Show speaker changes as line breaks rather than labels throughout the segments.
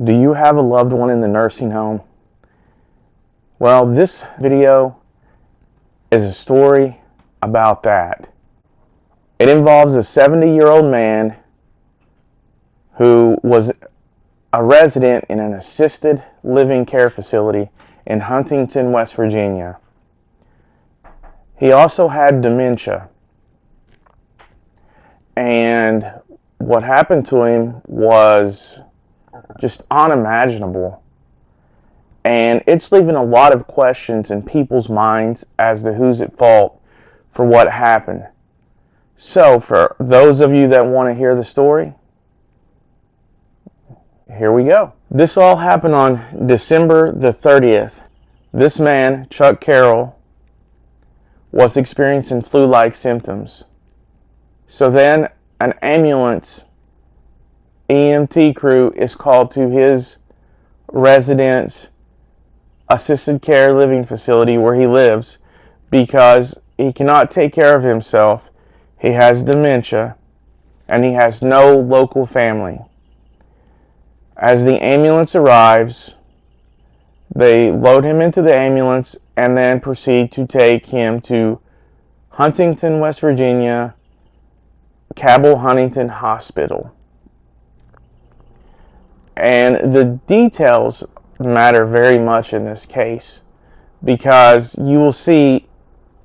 Do you have a loved one in the nursing home? Well, this video is a story about that. It involves a 70-year-old man who was a resident in an assisted living care facility in Huntington, West Virginia. He also had dementia. And what happened to him was just unimaginable. And it's leaving a lot of questions in people's minds as to who's at fault for what happened. So, for those of you that want to hear the story, here we go. This all happened on December the 30th. This man, Chuck Carroll, was experiencing flu-like symptoms. So then an ambulance EMT crew is called to his residence assisted care living facility where he lives because he cannot take care of himself. He has dementia and he has no local family. As the ambulance arrives, they load him into the ambulance and then proceed to take him to Huntington, West Virginia, Cabell Huntington Hospital. And the details matter very much in this case because you will see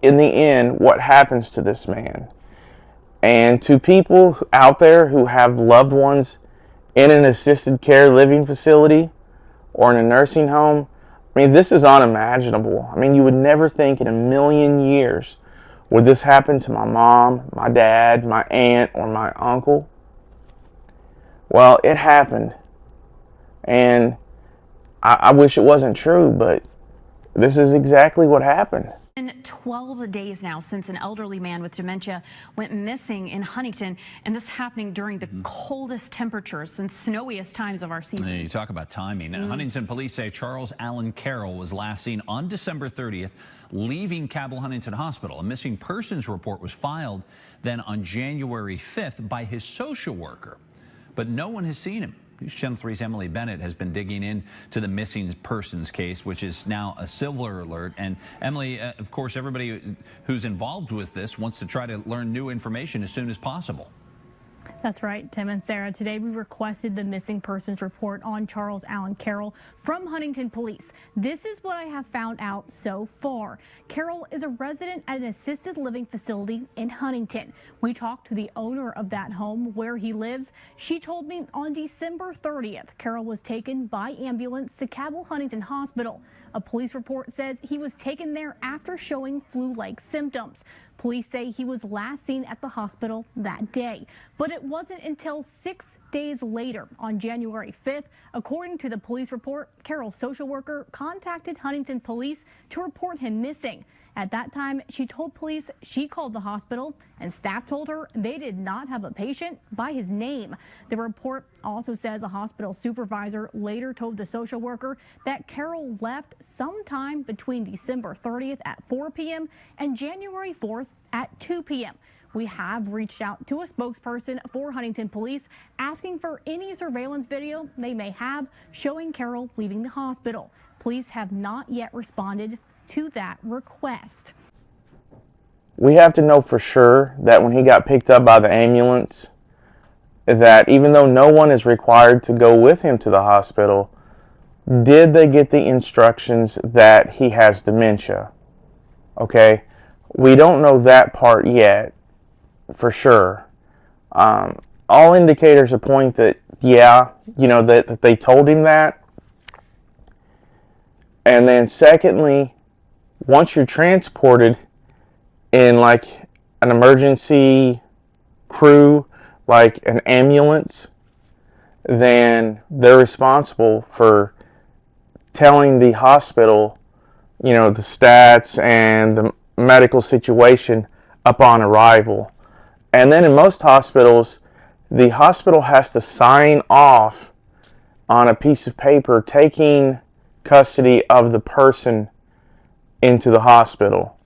in the end what happens to this man. And to people out there who have loved ones in an assisted care living facility or in a nursing home, I mean, this is unimaginable. I mean, you would never think in a million years would this happen to my mom, my dad, my aunt, or my uncle. Well, it happened. And I wish it wasn't true, but this is exactly what happened.
12 days now since an elderly man with dementia went missing in Huntington, and this happening during the coldest temperatures and snowiest times of our season.
You talk about timing. Huntington police say Charles Allen Carroll was last seen on December 30th leaving Cabell Huntington Hospital. A missing persons report was filed then on January 5th by his social worker, but no one has seen him. News Channel 3's Emily Bennett has been digging into the missing persons case, which is now a silver alert. And Emily, of course, everybody who's involved with this wants to try to learn new information as soon as possible.
That's right, Tim and Sarah. Today we requested the missing persons report on Charles Allen Carroll from Huntington Police. This is what I have found out so far. Carroll is a resident at an assisted living facility in Huntington. We talked to the owner of that home where he lives. She told me on December 30th, Carroll was taken by ambulance to Cabell Huntington Hospital. A police report says he was taken there after showing flu-like symptoms. Police say he was last seen at the hospital that day, but it wasn't until 6 days later, on January 5th, according to the police report, Carroll's social worker contacted Huntington Police to report him missing. At that time, she told police she called the hospital and staff told her they did not have a patient by his name. The report also says a hospital supervisor later told the social worker that Carroll left sometime between December 30th at 4 p.m. and January 4th at 2 p.m. We have reached out to a spokesperson for Huntington Police asking for any surveillance video they may have showing Carroll leaving the hospital. Police have not yet responded to that request.
We have to know for sure that when he got picked up by the ambulance, that even though no one is required to go with him to the hospital, did they get the instructions that he has dementia? Okay, we don't know that part yet for sure. All indicators point that, yeah, that they told him that. And then secondly, once you're transported in like an emergency crew, like an ambulance, then they're responsible for telling the hospital, the stats and the medical situation upon arrival. And then in most hospitals, the hospital has to sign off on a piece of paper taking custody of the person into the hospital.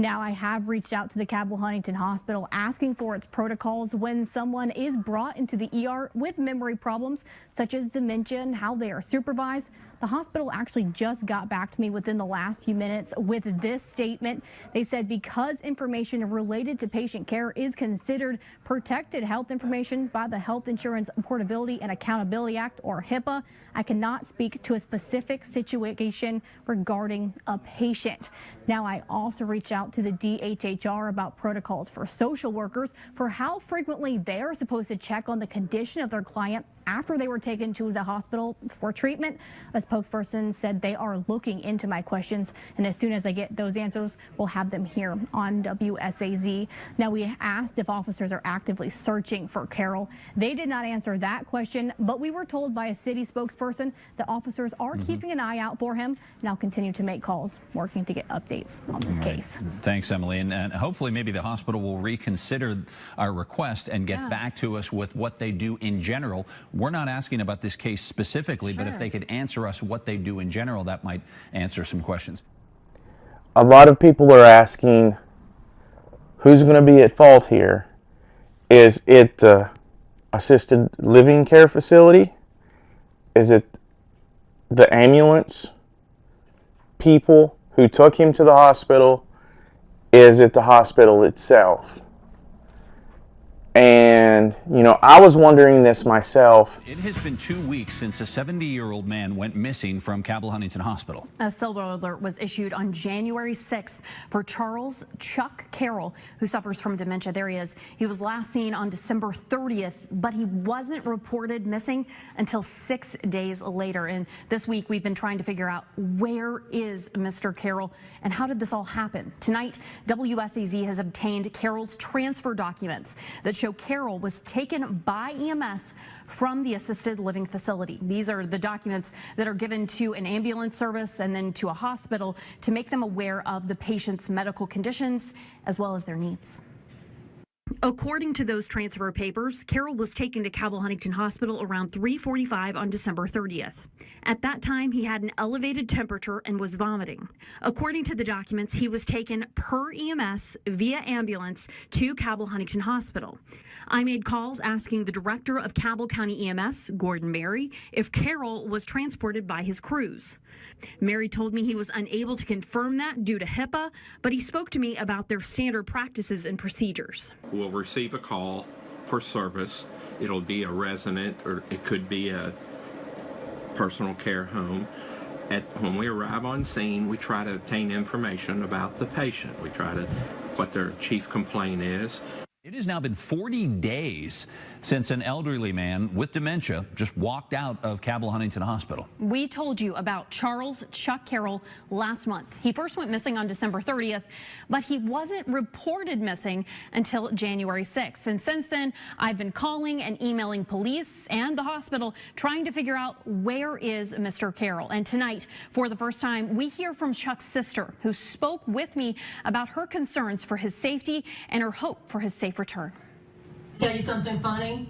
Now, I have reached out to the Cabell Huntington Hospital asking for its protocols when someone is brought into the ER with memory problems such as dementia and how they are supervised. The hospital actually just got back to me within the last few minutes with this statement. They said because information related to patient care is considered protected health information by the Health Insurance Portability and Accountability Act, or HIPAA, I cannot speak to a specific situation regarding a patient. Now, I also reached out to the DHRR about protocols for social workers for how frequently they are supposed to check on the condition of their client after they were taken to the hospital for treatment. A spokesperson said they are looking into my questions, and as soon as I get those answers, we'll have them here on WSAZ. Now, we asked if officers are actively searching for Carroll. They did not answer that question, but we were told by a city spokesperson that officers are keeping an eye out for him, and I'll continue to make calls, working to get updates on this case.
Thanks, Emily, and hopefully maybe the hospital will reconsider our request and get back to us with what they do in general. We're not asking about this case specifically, but if they could answer us what they do in general, that might answer some questions.
A lot of people are asking who's going to be at fault here. Is it the assisted living care facility? Is it the ambulance people who took him to the hospital? Is it the hospital itself? And, you know, I was wondering this myself.
It has been 2 weeks since a 70-year-old man went missing from Cabell Huntington Hospital.
A silver alert was issued on January 6th for Charles Chuck Carroll, who suffers from dementia. There he is. He was last seen on December 30th, but he wasn't reported missing until 6 days later. And this week, we've been trying to figure out, where is Mr. Carroll and how did this all happen? Tonight, WSAZ has obtained Carroll's transfer documents that show Carroll was taken by EMS from the assisted living facility. These are the documents that are given to an ambulance service and then to a hospital to make them aware of the patient's medical conditions as well as their needs. According to those transfer papers, Carroll was taken to Cabell Huntington Hospital around 3:45 on December 30th. At that time, he had an elevated temperature and was vomiting. According to the documents, he was taken per EMS via ambulance to Cabell Huntington Hospital. I made calls asking the director of Cabell County EMS, Gordon Mary, if Carroll was transported by his crews. Mary told me he was unable to confirm that due to HIPAA, but he spoke to me about their standard practices and procedures.
We'll receive a call for service. It'll be a resident, or it could be a personal care home. When we arrive on scene, we try to obtain information about the patient. We try to what their chief complaint is.
It has now been 40 days since an elderly man with dementia just walked out of Cabell Huntington Hospital.
We told you about Charles Chuck Carroll last month. He first went missing on December 30th, but he wasn't reported missing until January 6th. And since then, I've been calling and emailing police and the hospital trying to figure out, where is Mr. Carroll. And tonight, for the first time, we hear from Chuck's sister, who spoke with me about her concerns for his safety and her hope for his safe return.
Tell you something funny?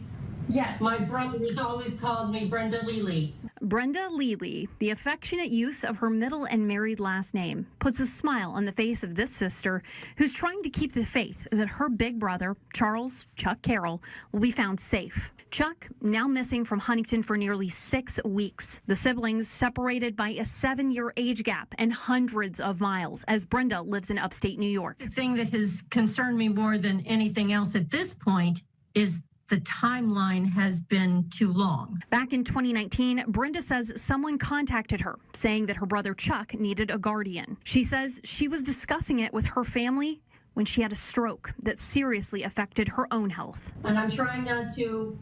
Yes.
My brother has always called me Brenda Lely.
Brenda Lely, the affectionate use of her middle and married last name, puts a smile on the face of this sister who's trying to keep the faith that her big brother, Charles Chuck Carroll, will be found safe. Chuck, now missing from Huntington for nearly 6 weeks. The siblings separated by a 7-year age gap and hundreds of miles, as Brenda lives in upstate New York.
The thing that has concerned me more than anything else at this point is the timeline has been too long.
Back in 2019, Brenda says someone contacted her saying that her brother Chuck needed a guardian. She says she was discussing it with her family when she had a stroke that seriously affected her own health.
And I'm trying not to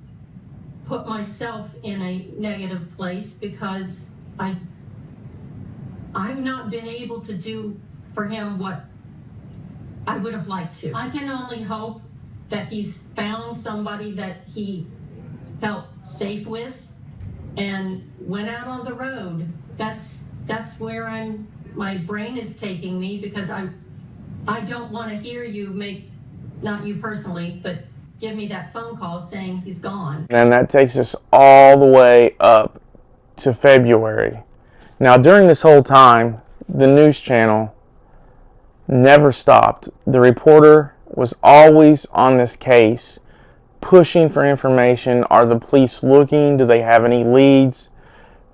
put myself in a negative place because I've not been able to do for him what I would have liked to. I can only hope that he's found somebody that he felt safe with and went out on the road. That's where my brain is taking me, because I don't want to hear you make, not you personally, but give me that phone call saying he's gone.
And that takes us all the way up to February. Now, during this whole time, the news channel never stopped. The reporter was always on this case, pushing for information. Are the police looking? Do they have any leads?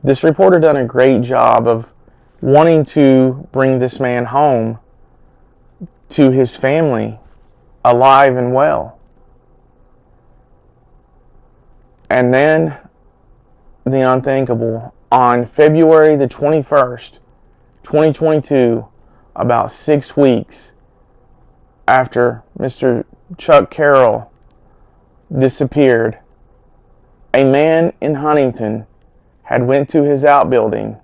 This reporter done a great job of wanting to bring this man home to his family, alive and well. And then the unthinkable. On February the 21st, 2022, about 6 weeks after Mr. Chuck Carroll disappeared, a man in Huntington had went to his outbuilding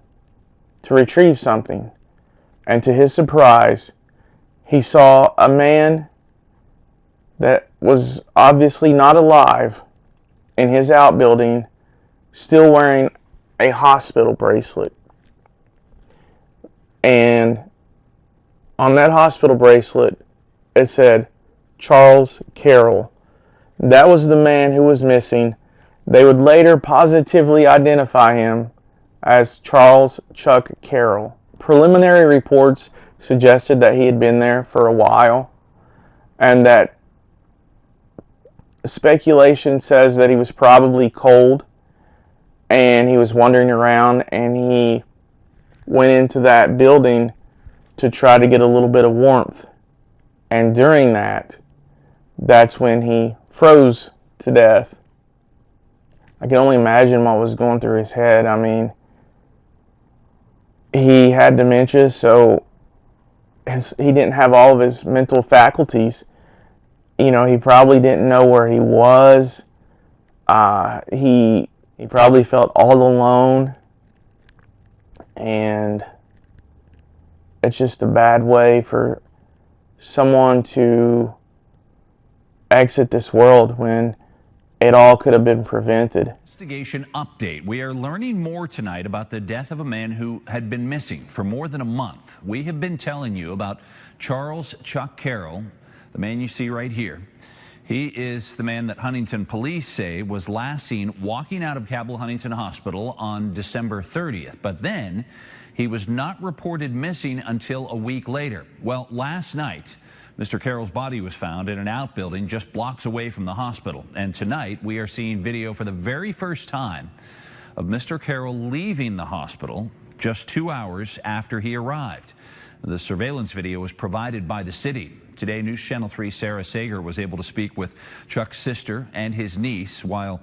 to retrieve something, and to his surprise, he saw a man that was obviously not alive in his outbuilding, still wearing a hospital bracelet. And on that hospital bracelet, it said Charles Carroll. That was the man who was missing. They would later positively identify him as Charles Chuck Carroll. Preliminary reports suggested that he had been there for a while, and that speculation says that he was probably cold and he was wandering around, and he went into that building to try to get a little bit of warmth. And during that's when he froze to death. I can only imagine what was going through his head. I mean, he had dementia, so he didn't have all of his mental faculties. You know, he probably didn't know where he was. He probably felt all alone. And it's just a bad way for someone to exit this world when it all could have been prevented.
Investigation update. We are learning more tonight about the death of a man who had been missing for more than a month. We have been telling you about Charles Chuck Carroll, the man you see right here. He is the man that Huntington police say was last seen walking out of Cabell Huntington Hospital on December 30th. But then he was not reported missing until a week later. Well, last night, Mr. Carroll's body was found in an outbuilding just blocks away from the hospital. And tonight we are seeing video for the very first time of Mr. Carroll leaving the hospital just 2 hours after he arrived. The surveillance video was provided by the city. Today, News Channel 3's Sarah Sager was able to speak with Chuck's sister and his niece. While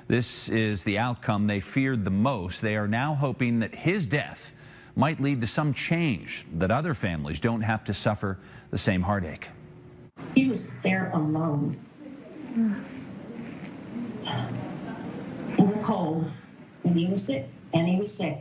this is the outcome they feared the most, they are now hoping that his death might lead to some change, that other families don't have to suffer the same heartache.
He was there alone. In the cold. And he was sick.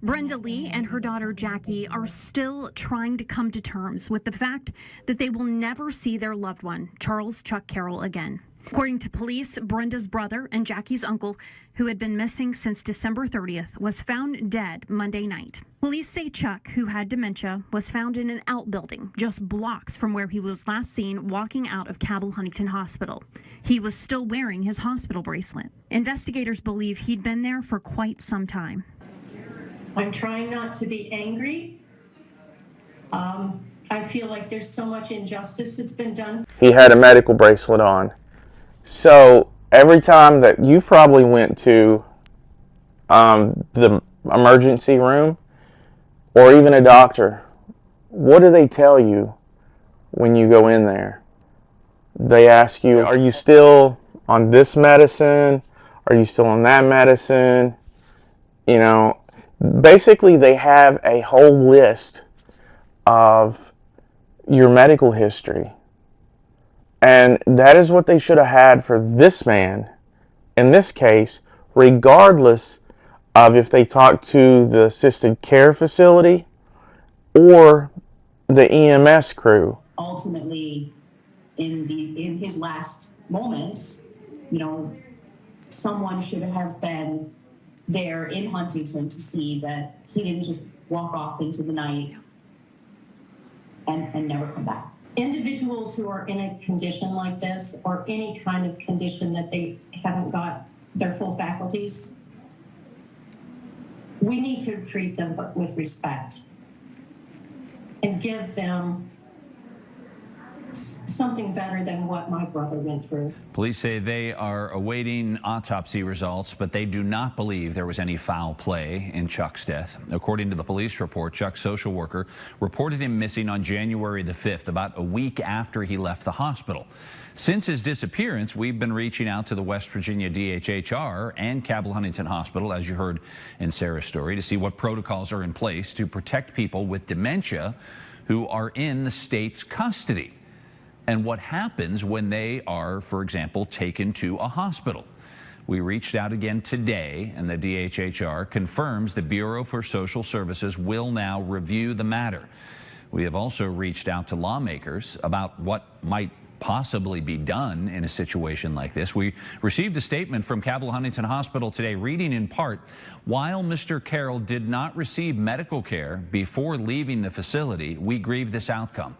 Brenda Lee and her daughter Jackie are still trying to come to terms with the fact that they will never see their loved one, Charles Chuck Carroll, again. According to police, Brenda's brother and Jackie's uncle, who had been missing since December 30th, was found dead Monday night. Police say Chuck, who had dementia, was found in an outbuilding just blocks from where he was last seen walking out of Cabell Huntington Hospital. He was still wearing his hospital bracelet. Investigators believe he'd been there for quite some time.
I'm trying not to be angry. I feel like there's so much injustice that's been done.
He had a medical bracelet on. So every time that you probably went to the emergency room or even a doctor, what do they tell you when you go in there? They ask you, are you still on this medicine? Are you still on that medicine? You know, basically they have a whole list of your medical history. And that is what they should have had for this man, in this case, regardless of if they talked to the assisted care facility or the EMS crew.
Ultimately, in his last moments, you know, someone should have been there in Huntington to see that he didn't just walk off into the night and never come back. Individuals who are in a condition like this, or any kind of condition that they haven't got their full faculties, we need to treat them with respect. and give them something better than what my brother went through.
Police say they are awaiting autopsy results, but they do not believe there was any foul play in Chuck's death. According to the police report, Chuck's social worker reported him missing on January the 5th, about a week after he left the hospital. Since his disappearance, we've been reaching out to the West Virginia DHRR and Cabell Huntington Hospital, as you heard in Sarah's story, to see what protocols are in place to protect people with dementia who are in the state's custody, and what happens when they are, for example, taken to a hospital. We reached out again today, and the DHRR confirms the Bureau for Social Services will now review the matter. We have also reached out to lawmakers about what might possibly be done in a situation like this. We received a statement from Cabell Huntington Hospital today, reading in part, while Mr. Carroll did not receive medical care before leaving the facility, we grieve this outcome.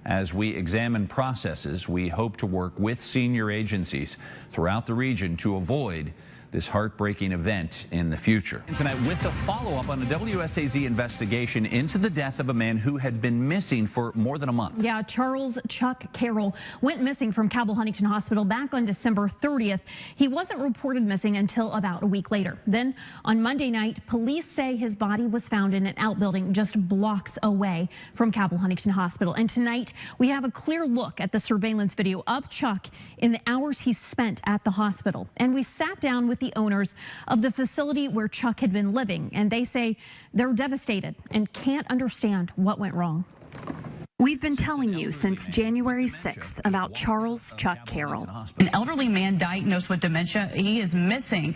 As we examine processes, we hope to work with senior agencies throughout the region to avoid this heartbreaking event in the future. And tonight, with the follow-up on the WSAZ investigation into the death of a man who had been missing for more than a month.
Yeah, Charles Chuck Carroll went missing from Cabell Huntington Hospital back on December 30th. He wasn't reported missing until about a week later. Then on Monday night, police say his body was found in an outbuilding just blocks away from Cabell Huntington Hospital. And tonight, we have a clear look at the surveillance video of Chuck in the hours he spent at the hospital. And we sat down with the owners of the facility where Chuck had been living, and they say they're devastated and can't understand what went wrong. We've been telling you since January 6th about Charles Chuck Carroll.
An elderly man diagnosed with dementia. He is missing.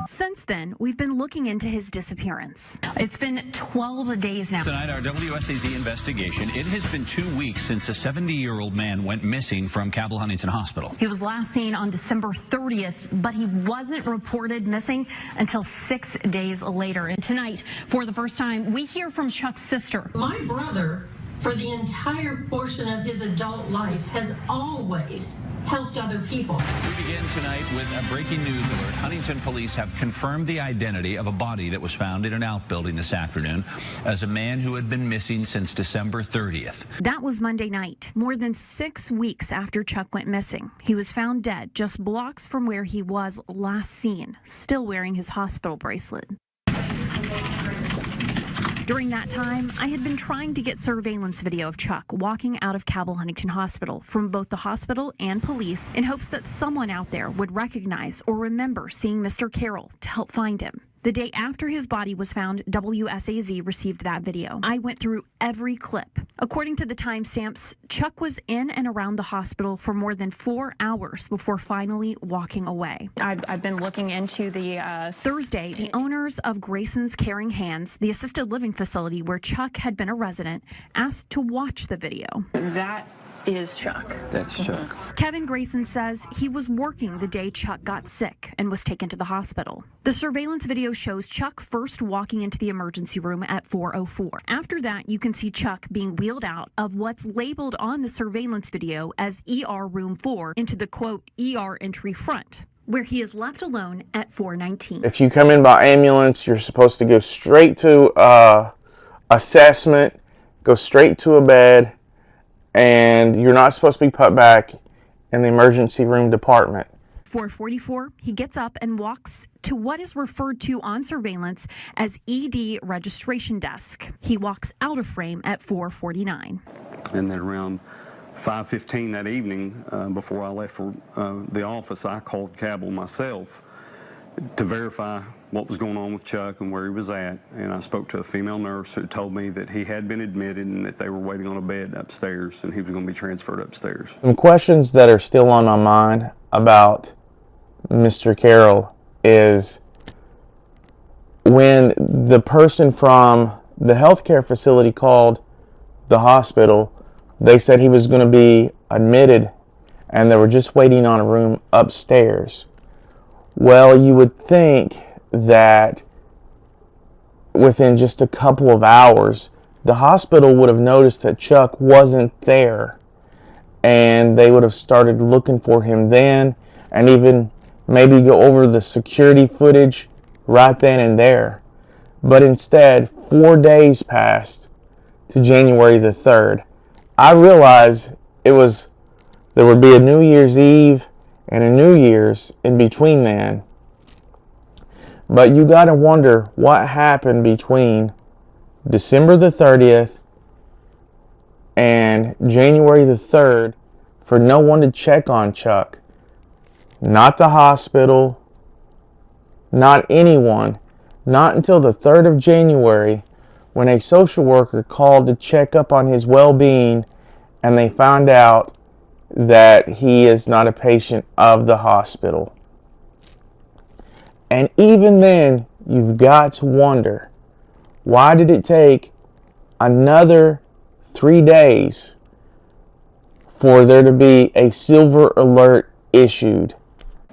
Since then, we've been looking into his disappearance.
It's been 12 days now.
Tonight, our WSAZ investigation. It has been 2 weeks since a 70-year-old man went missing from Cabell Huntington Hospital.
He was last seen on December 30th, but he wasn't reported missing until 6 days later. And tonight, for the first time, we hear from Chuck's sister.
My brother, for the entire portion of his adult life, has always helped other people.
We begin tonight with a breaking news alert. Huntington police have confirmed the identity of a body that was found in an outbuilding this afternoon as a man who had been missing since December 30th.
That was Monday night, more than 6 weeks after Chuck went missing. He was found dead just blocks from where he was last seen, still wearing his hospital bracelet. During that time, I had been trying to get surveillance video of Chuck walking out of Cabell Huntington Hospital from both the hospital and police in hopes that someone out there would recognize or remember seeing Mr. Carroll to help find him. The day after his body was found, WSAZ received that video. I went through every clip. According to the timestamps, Chuck was in and around the hospital for more than 4 hours before finally walking away. I've been looking into the Thursday, the owners of Grayson's Caring Hands, the assisted living facility where Chuck had been a resident, asked to watch the video.
That is Chuck.
That's Chuck.
Kevin Grayson says he was working the day Chuck got sick and was taken to the hospital. The surveillance video shows Chuck first walking into the emergency room at 4:04. After that, you can see Chuck being wheeled out of what's labeled on the surveillance video as ER room 4 into the quote ER entry front, where he is left alone at 4:19.
If you come in by ambulance, you're supposed to go straight to assessment, go straight to a bed, and you're not supposed to be put back in the emergency room department.
4:44, he gets up and walks to what is referred to on surveillance as ED registration desk. He walks out of frame at 4:49.
And then around 5:15 that evening, before I left for the office, I called Cabell myself to verify what was going on with Chuck and where he was at. And I spoke to a female nurse who told me that he had been admitted and that they were waiting on a bed upstairs and he was going to be transferred upstairs.
Some questions that are still on my mind about Mr. Carroll is when the person from the healthcare facility called the hospital, they said he was going to be admitted and they were just waiting on a room upstairs. Well, you would think that within just a couple of hours, the hospital would have noticed that Chuck wasn't there, and they would have started looking for him then, and even maybe go over the security footage right then and there. But instead, 4 days passed to January the 3rd. I realized there would be a New Year's Eve and a New Year's in between then. But you gotta wonder what happened between December the 30th and January the 3rd for no one to check on Chuck. Not the hospital, not anyone. Not until the 3rd of January when a social worker called to check up on his well-being, and they found out that he is not a patient of the hospital. And even then, you've got to wonder, why did it take another 3 days for there to be a silver alert issued?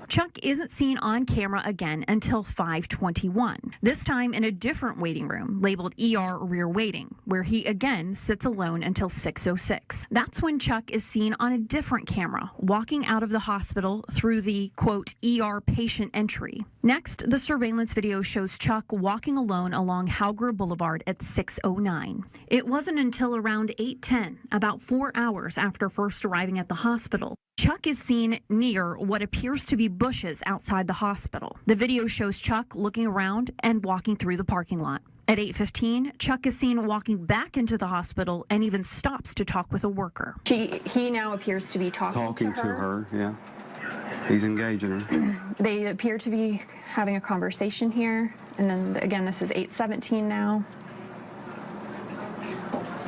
Chuck isn't seen on camera again until 5:21, this time in a different waiting room labeled ER rear waiting, where he again sits alone until 6:06. That's when Chuck is seen on a different camera, walking out of the hospital through the, quote, ER patient entry. Next, the surveillance video shows Chuck walking alone along Howger Boulevard at 6:09. It wasn't until around 8:10, about 4 hours after first arriving at the hospital, Chuck is seen near what appears to be bushes outside the hospital. The video shows Chuck looking around and walking through the parking lot. At 8:15, Chuck is seen walking back into the hospital and even stops to talk with a worker.
He now appears to be talking to her.
Yeah. He's engaging her.
They appear to be having a conversation here. And then again, this is 8:17 now.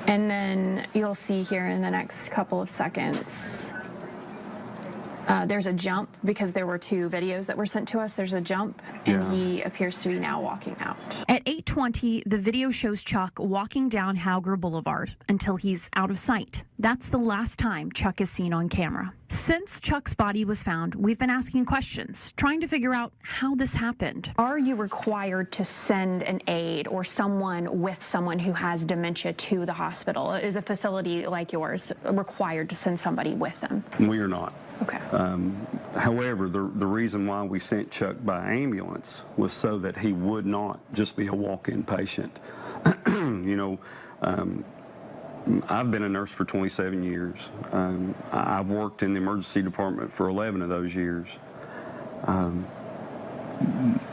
And then you'll see here in the next couple of seconds, there's a jump because there were 2 videos that were sent to us. There's a jump, and he appears to be now walking out.
At 8:20, the video shows Chuck walking down Howger Boulevard until he's out of sight. That's the last time Chuck is seen on camera. Since Chuck's body was found, we've been asking questions, trying to figure out how this happened.
Are you required to send an aide or someone with someone who has dementia to the hospital? Is a facility like yours required to send somebody with them?
We are not.
Okay.
However, the reason why we sent Chuck by ambulance was so that he would not just be a walk-in patient. I've been a nurse for 27 years. I've worked in the emergency department for 11 of those years.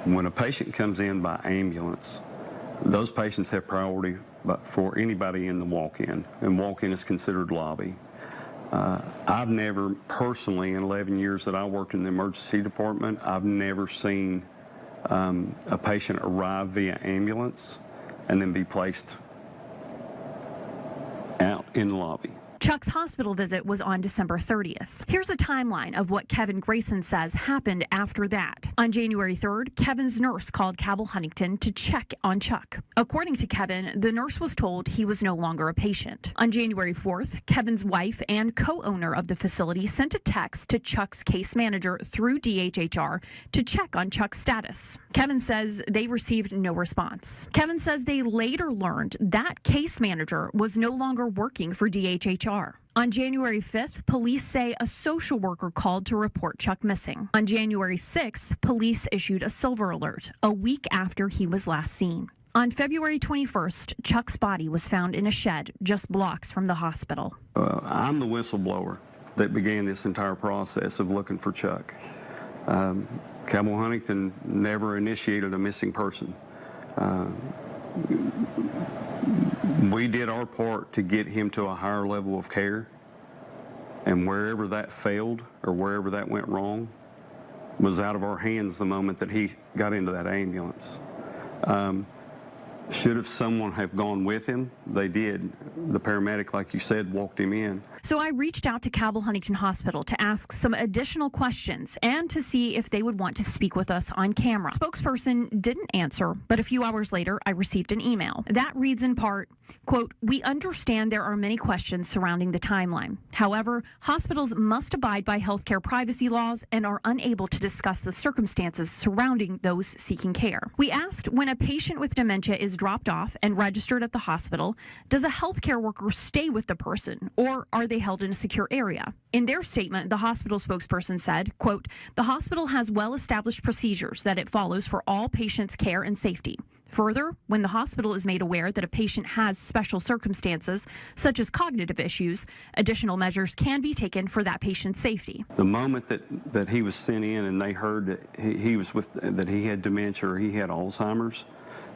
When a patient comes in by ambulance, those patients have priority for anybody in the walk-in, and walk-in is considered lobby. I've never personally, in 11 years that I worked in the emergency department, I've never seen a patient arrive via ambulance and then be placed out in the lobby.
Chuck's hospital visit was on December 30th. Here's a timeline of what Kevin Grayson says happened after that. On January 3rd, Kevin's nurse called Cabell Huntington to check on Chuck. According to Kevin, the nurse was told he was no longer a patient. On January 4th, Kevin's wife and co-owner of the facility sent a text to Chuck's case manager through DHRR to check on Chuck's status. Kevin says they received no response. Kevin says they later learned that case manager was no longer working for DHRR. On January 5th, police say a social worker called to report Chuck missing. On January 6th, police issued a silver alert, a week after he was last seen. On February 21st, Chuck's body was found in a shed just blocks from the hospital.
I'm the whistleblower that began this entire process of looking for Chuck. Cabell Huntington never initiated a missing person. We did our part to get him to a higher level of care, and wherever that failed or wherever that went wrong was out of our hands the moment that he got into that ambulance. Should have someone have gone with him, they did. The paramedic, like you said, walked him in.
So I reached out to Cabell Huntington Hospital to ask some additional questions and to see if they would want to speak with us on camera. Spokesperson didn't answer, but a few hours later, I received an email. That reads in part, quote, "We understand there are many questions surrounding the timeline. However, hospitals must abide by healthcare privacy laws and are unable to discuss the circumstances surrounding those seeking care. We asked, when a patient with dementia is dropped off and registered at the hospital, does a healthcare worker stay with the person, or are they held in a secure area?" In their statement, the hospital spokesperson said, quote, "The hospital has well-established procedures that it follows for all patients' care and safety. Further, when the hospital is made aware that a patient has special circumstances, such as cognitive issues, additional measures can be taken for that patient's safety.
The moment that he was sent in and they heard that that he had dementia or he had Alzheimer's,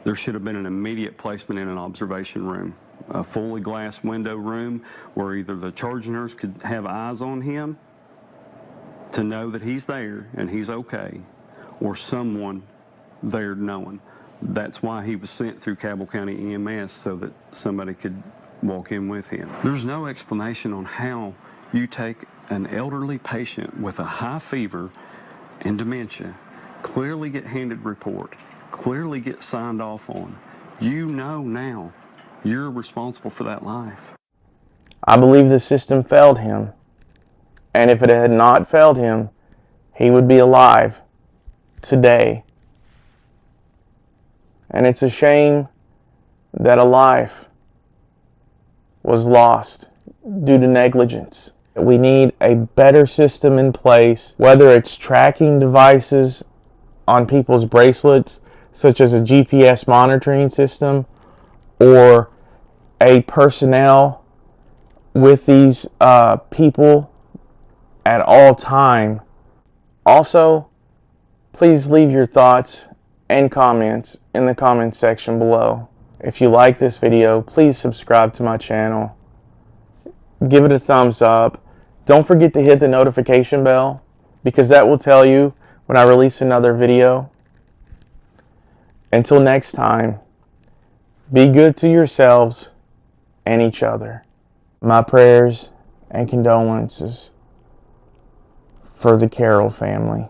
there should have been an immediate placement in an observation room, a fully glass window room where either the charge nurse could have eyes on him to know that he's there and he's okay, or someone there knowing. That's why he was sent through Cabell County EMS, so that somebody could walk in with him. There's no explanation on how you take an elderly patient with a high fever and dementia, clearly get handed report, clearly get signed off on. You know now you're responsible for that life.
I believe the system failed him. And if it had not failed him, he would be alive today. And it's a shame that a life was lost due to negligence. We need a better system in place, whether it's tracking devices on people's bracelets, such as a GPS monitoring system, or a personnel with these people at all time. Also, please leave your thoughts and comments in the comments section below. If you like this video, please subscribe to my channel. Give it a thumbs up. Don't forget to hit the notification bell, because that will tell you when I release another video. Until next time, be good to yourselves and each other. My prayers and condolences for the Carroll family.